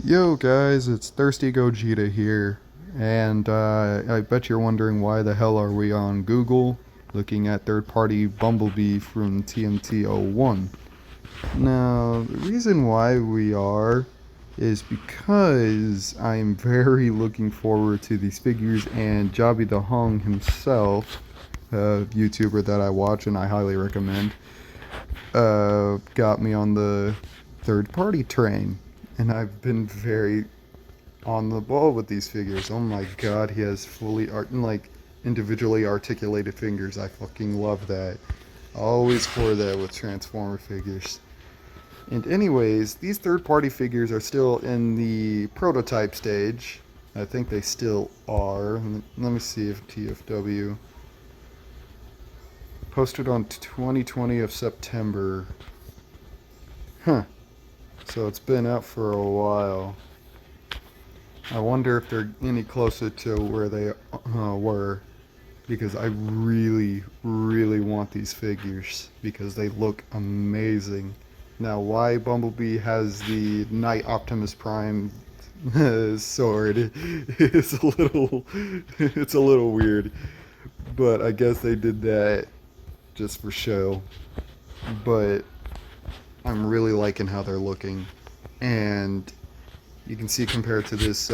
Yo guys, it's Thirsty Gogeta here, and I bet you're wondering why the hell are we on Google looking at third-party Bumblebee from TMT01. Now, the reason why we are is because I'm very looking forward to these figures, and Jobby the Hung himself, a YouTuber that I watch and I highly recommend, got me on the third-party train, and I've been very on the ball with these figures. Oh my god, he has individually articulated fingers. I fucking love that. Always for that with Transformer figures. And anyways, these third-party figures are still in the prototype stage. I think they still are. Let me see if TFW posted on 2020 of September. Huh. So it's been out for a while. I wonder if they're any closer to where they were, because I really, really want these figures because they look amazing. Now, why Bumblebee has the Knight Optimus Prime sword is it's a little weird, but I guess they did that just for show. But I'm really liking how they're looking, and you can see compared to this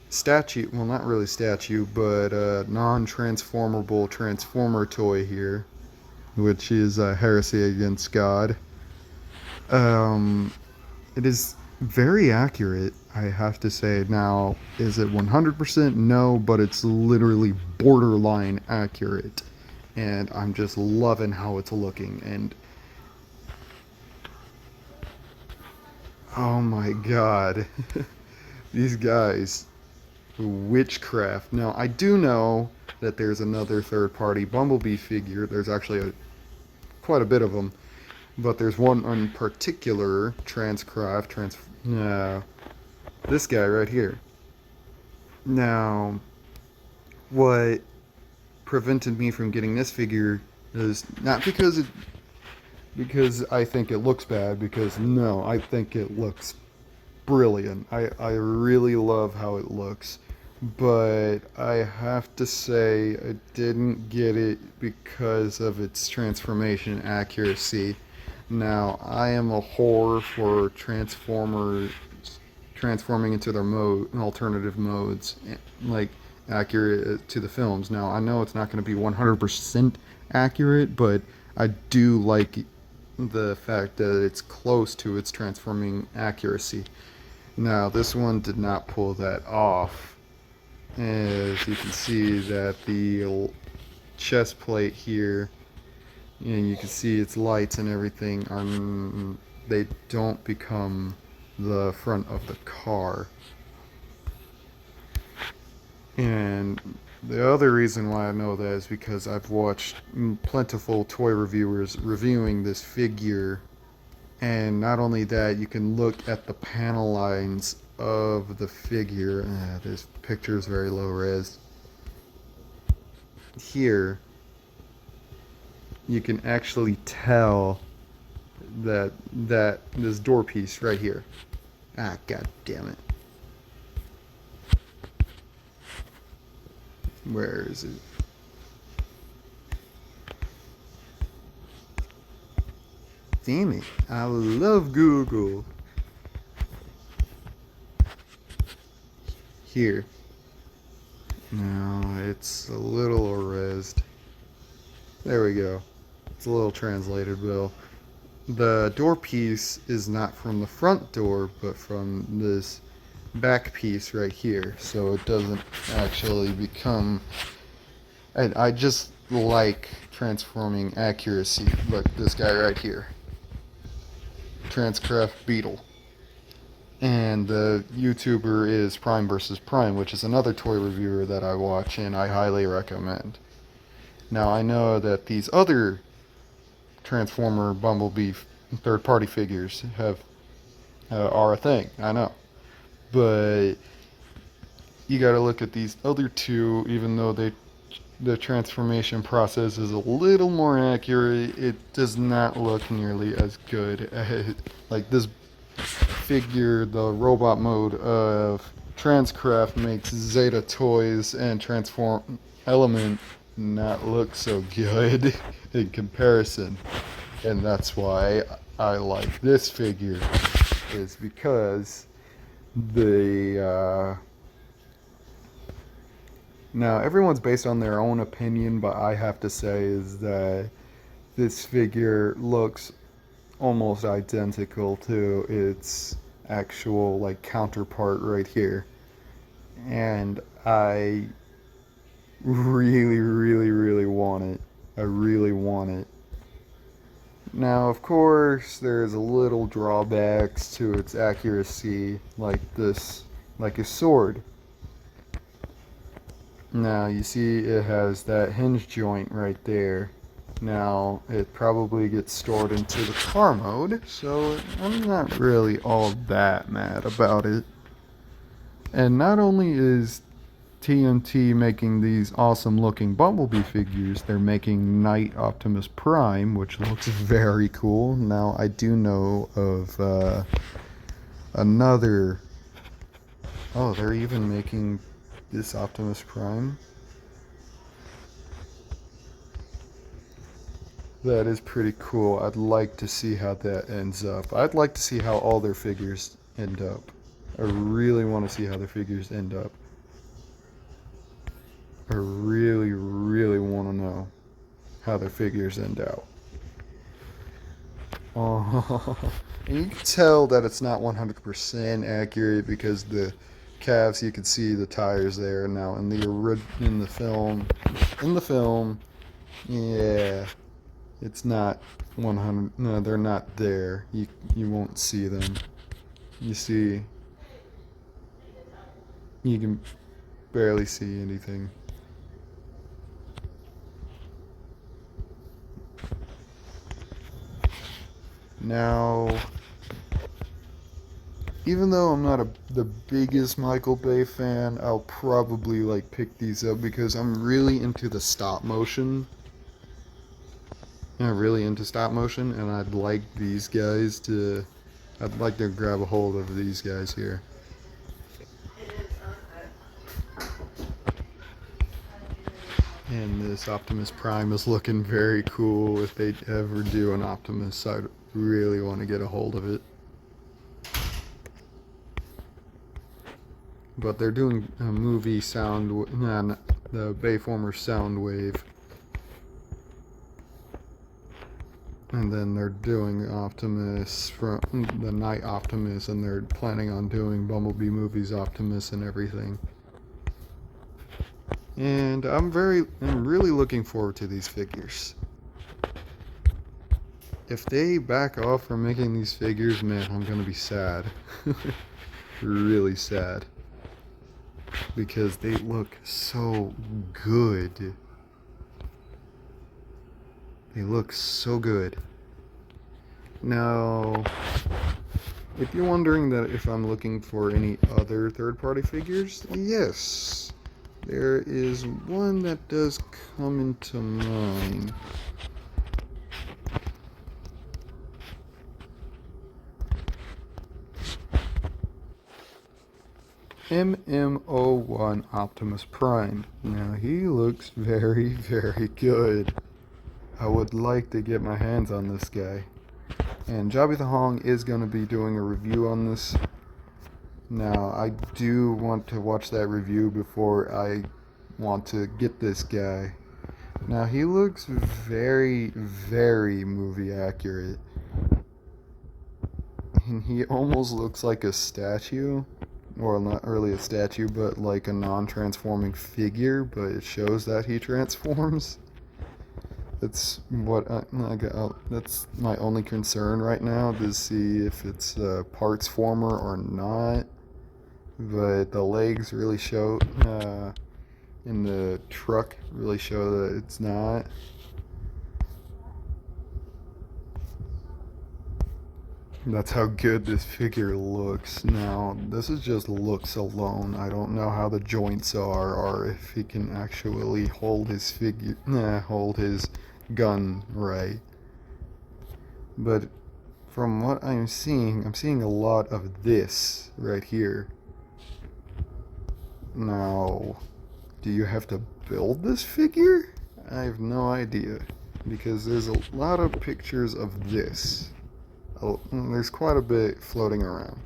statue, well, not really statue, but non-transformable transformer toy here, which is heresy against God. It is very accurate, I have to say. Now, is it 100%? No, but it's literally borderline accurate, and I'm just loving how it's looking. And oh my god, these guys, witchcraft. Now, I do know that there's another third-party Bumblebee figure. There's actually quite a bit of them, but there's one in particular, this guy right here. Now, what prevented me from getting this figure is not because I think it looks bad, because no, I think it looks brilliant. I really love how it looks, but I have to say I didn't get it because of its transformation accuracy. Now, I am a whore for Transformers transforming into their alternative modes, like accurate to the films. Now, I know it's not going to be 100% accurate, but I do like the fact that it's close to its transforming accuracy. Now, this one did not pull that off. As you can see that the chest plate here, and you can see its lights and everything, they don't become the front of the car. And the other reason why I know that is because I've watched plentiful toy reviewers reviewing this figure, and not only that, you can look at the panel lines of the figure. This picture is very low res. Here, you can actually tell that this door piece right here. Ah, god damn it. Where is it? Damn it. I love Google. Here. No, it's a little erased. There we go. It's a little translated, Bill. The door piece is not from the front door, but from this back piece right here. So it doesn't actually become... And I just like transforming accuracy. Look, this guy right here. Transcraft Beetle. And the YouTuber is Prime vs. Prime, which is another toy reviewer that I watch and I highly recommend. Now, I know that these other Transformer Bumblebee third-party figures are a thing, I know. But you gotta look at these other two, even though the transformation process is a little more accurate, it does not look nearly as good as, like, this figure the robot mode of Transcraft makes Zeta Toys and Transform Element not look so good in comparison. And that's why I like this figure, is because now everyone's based on their own opinion, but I have to say is that this figure looks almost identical to its actual like counterpart right here, and I really want it. I really want it. Now, of course, there's a little drawbacks to its accuracy, like his sword. Now, you see it has that hinge joint right there. Now, it probably gets stored into the car mode, so I'm not really all that mad about it. And not only is TNT making these awesome looking Bumblebee figures, they're making Knight Optimus Prime, which looks very cool. Now, I do know of another... Oh, they're even making this Optimus Prime. That is pretty cool. I'd like to see how that ends up. I'd like to see how all their figures end up. I really want to see how their figures end up. I really want to know how their figures end out. Oh, and you can tell that it's not 100% accurate because the calves, you can see the tires there. Now in the film, yeah, it's not 100. No, they're not there. You won't see them. You see, you can barely see anything. Now, even though I'm not the biggest Michael Bay fan, I'll probably like pick these up because I'm really into the stop motion. I'm really into stop motion, and I'd like to grab a hold of these guys here. And this Optimus Prime is looking very cool. If they ever do an Optimus, I'd really want to get a hold of it. But they're doing a movie the Bayformer Soundwave. And then they're doing Optimus from the Knight Optimus, and they're planning on doing Bumblebee movies Optimus and everything. And I'm really looking forward to these figures. If they back off from making these figures, man, I'm gonna be sad. Really sad. Because they look so good. They look so good. Now, if you're wondering that if I'm looking for any other third-party figures, yes. There is one that does come into mind. MM01 Optimus Prime. Now he looks very good. I would like to get my hands on this guy. And Jobby the Hong is going to be doing a review on this. Now, I do want to watch that review before I want to get this guy. Now, he looks very movie accurate. And he almost looks like a statue. Or not really a statue, but like a non-transforming figure, but it shows that he transforms. That's what that's my only concern right now, to see if it's a parts former or not. But the legs really show, in the truck really show that it's not. That's how good this figure looks. Now, this is just looks alone. I don't know how the joints are, or if he can actually hold his hold his gun right. But from what I'm seeing a lot of this right here. Now, do you have to build this figure? I have no idea, because there's a lot of pictures of this. Oh, there's quite a bit floating around.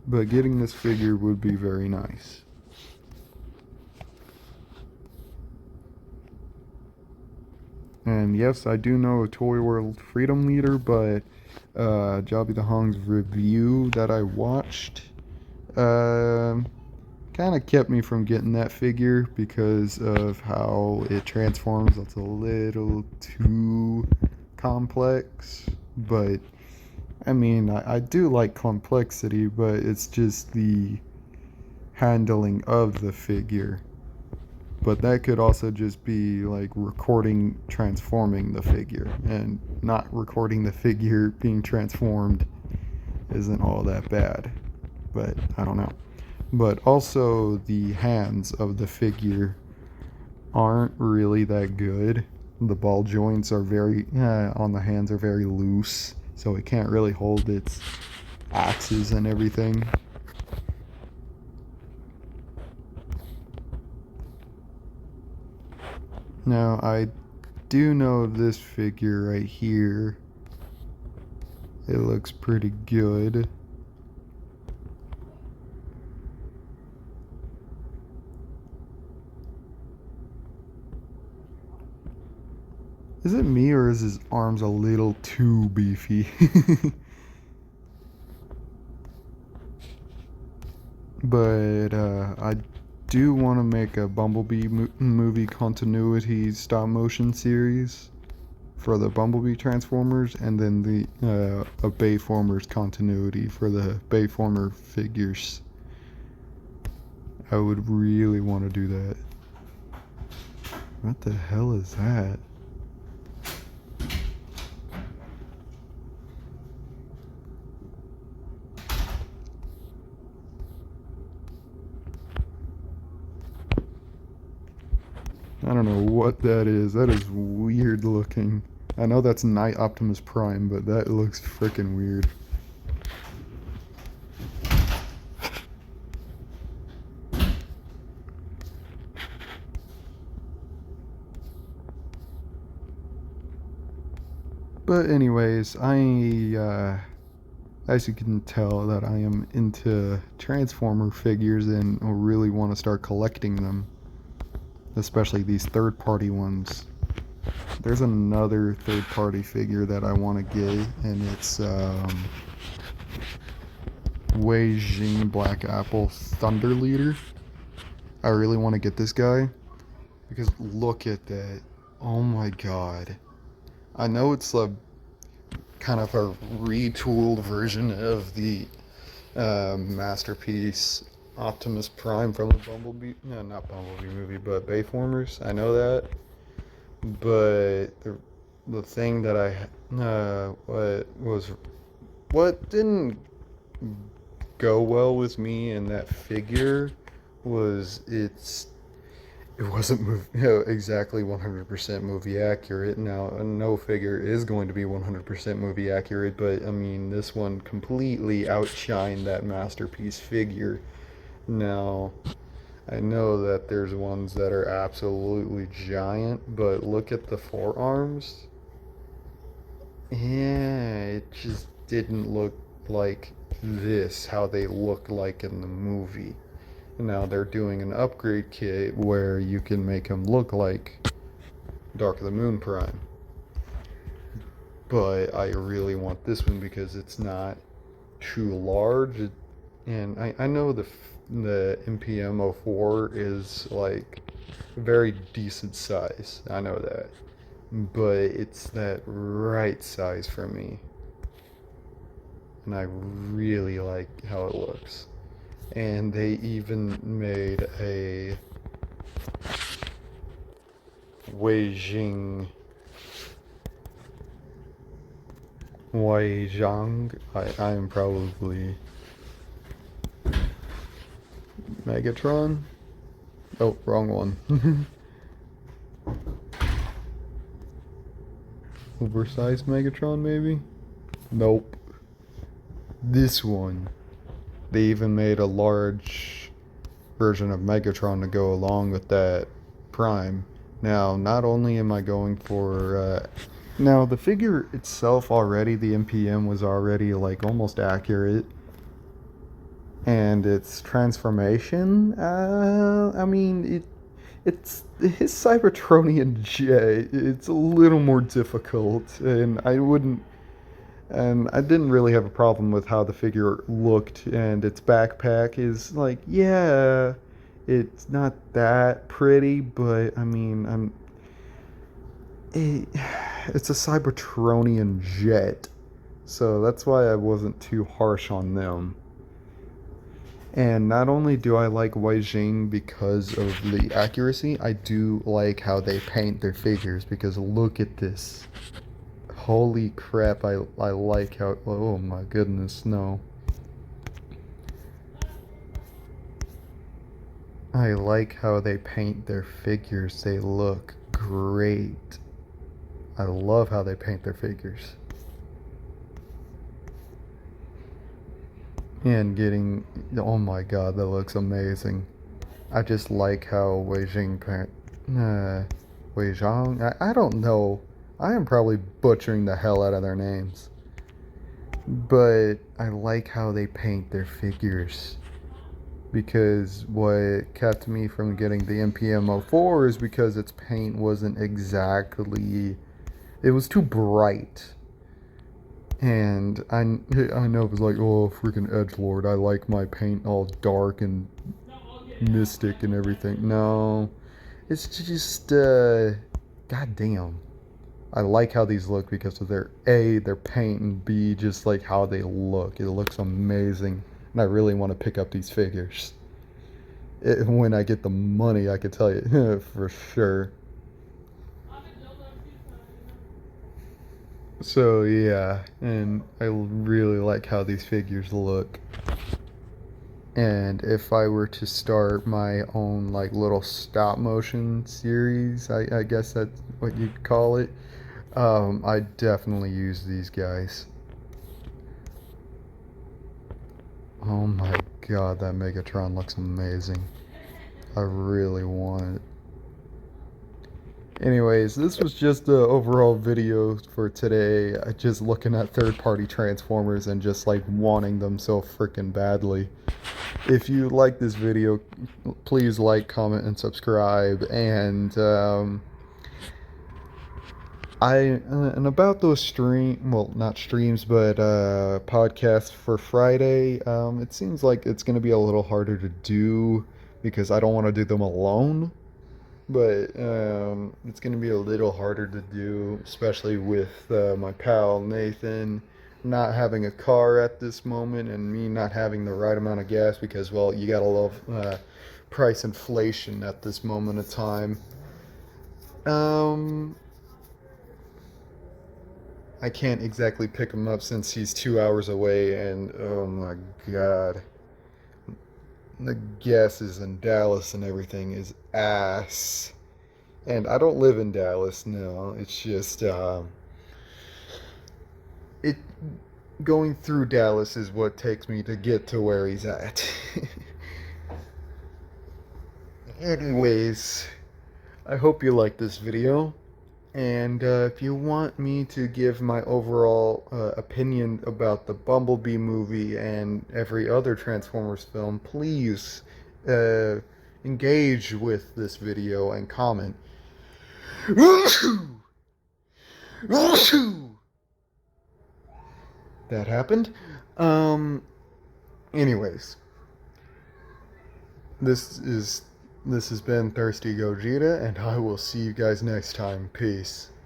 But getting this figure would be very nice. And yes, I do know a Toy World Freedom Leader, but Jobby the Hong's review that I watched kind of kept me from getting that figure because of how it transforms. It's a little too complex, but I mean, I do like complexity, but it's just the handling of the figure. But that could also just be like recording transforming the figure, and not recording the figure being transformed isn't all that bad. But I don't know. But also the hands of the figure aren't really that good. The ball joints are very on the hands are very loose, so it can't really hold its axes and everything. Now, I do know this figure right here. It looks pretty good. Is it me, or is his arms a little too beefy? But I do want to make a Bumblebee movie continuity stop motion series for the Bumblebee Transformers, and then the a Bayformers continuity for the Bayformer figures. I would really want to do that. What the hell is that? I don't know what that is. That is weird looking. I know that's Night Optimus Prime, but that looks freaking weird. But anyways, as you can tell, that I am into Transformer figures and really want to start collecting them. Especially these third-party ones. There's another third-party figure that I want to get, and it's Wei Jing Black Apple Thunder Leader. I really want to get this guy because look at that. Oh my god. I know it's a kind of a retooled version of the masterpiece Optimus Prime from the Bumblebee, no, not Bumblebee movie, but Bayformers. I know that, but the thing that what didn't go well with me in that figure was it wasn't exactly 100% movie accurate. Now, no figure is going to be 100% movie accurate, but I mean, this one completely outshined that masterpiece figure. Now, I know that there's ones that are absolutely giant, but look at the forearms. Yeah, it just didn't look like this, how they look like in the movie. Now they're doing an upgrade kit where you can make him look like Dark of the Moon Prime. But I really want this one because it's not too large. And I know the MM04 is like a very decent size. I know that. But it's that right size for me. And I really like how it looks. And they even made a Wei Jing I am probably Megatron. Oh, wrong one. oversized Megatron, maybe? Nope. This one. They even made a large version of Megatron to go along with that Prime. Now, not only am I going for... now, the figure itself already, the MPM was already, like, almost accurate. And its transformation, I mean, it's his Cybertronian jet. It's a little more difficult, and I didn't really have a problem with how the figure looked, and its backpack is like, yeah, it's not that pretty, but I mean, it's a Cybertronian jet, so that's why I wasn't too harsh on them. And not only do I like Weijing because of the accuracy, I do like how they paint their figures, because look at this. Holy crap, I like how... Oh my goodness, no. I like how they paint their figures. They look great. I love how they paint their figures. And getting... Oh my god, that looks amazing. I just like how Weijing... Weijing? I don't know. I am probably butchering the hell out of their names. But I like how they paint their figures. Because what kept me from getting the MM04 is because its paint wasn't exactly... It was too bright. And I know it was like, oh, freaking edgelord, I like my paint all dark and mystic and everything. No, it's just, goddamn. I like how these look because of their paint, and B, just like how they look. It looks amazing, and I really want to pick up these figures. When I get the money, I can tell you for sure. So yeah, and I really like how these figures look. And if I were to start my own like little stop motion series, I guess that's what you'd call it, I definitely use these guys. Oh my god, that Megatron looks amazing. I really want it. Anyways, this was just the overall video for today. Just looking at third-party Transformers and just like wanting them so freaking badly. If you like this video, please like, comment, and subscribe. And and about those not streams, but podcasts for Friday. It seems like it's gonna be a little harder to do because I don't want to do them alone. But it's going to be a little harder to do, especially with my pal Nathan not having a car at this moment and me not having the right amount of gas because, well, you gotta love price inflation at this moment of time. I can't exactly pick him up since he's 2 hours away, and oh my god. The gases in Dallas and everything is ass. And I don't live in Dallas, no. It's just it going through Dallas is what takes me to get to where he's at. Anyways, I hope you like this video. And if you want me to give my overall opinion about the Bumblebee movie and every other Transformers film, please engage with this video and comment. That happened. Anyways, this has been Thirsty Gogeta, and I will see you guys next time. Peace.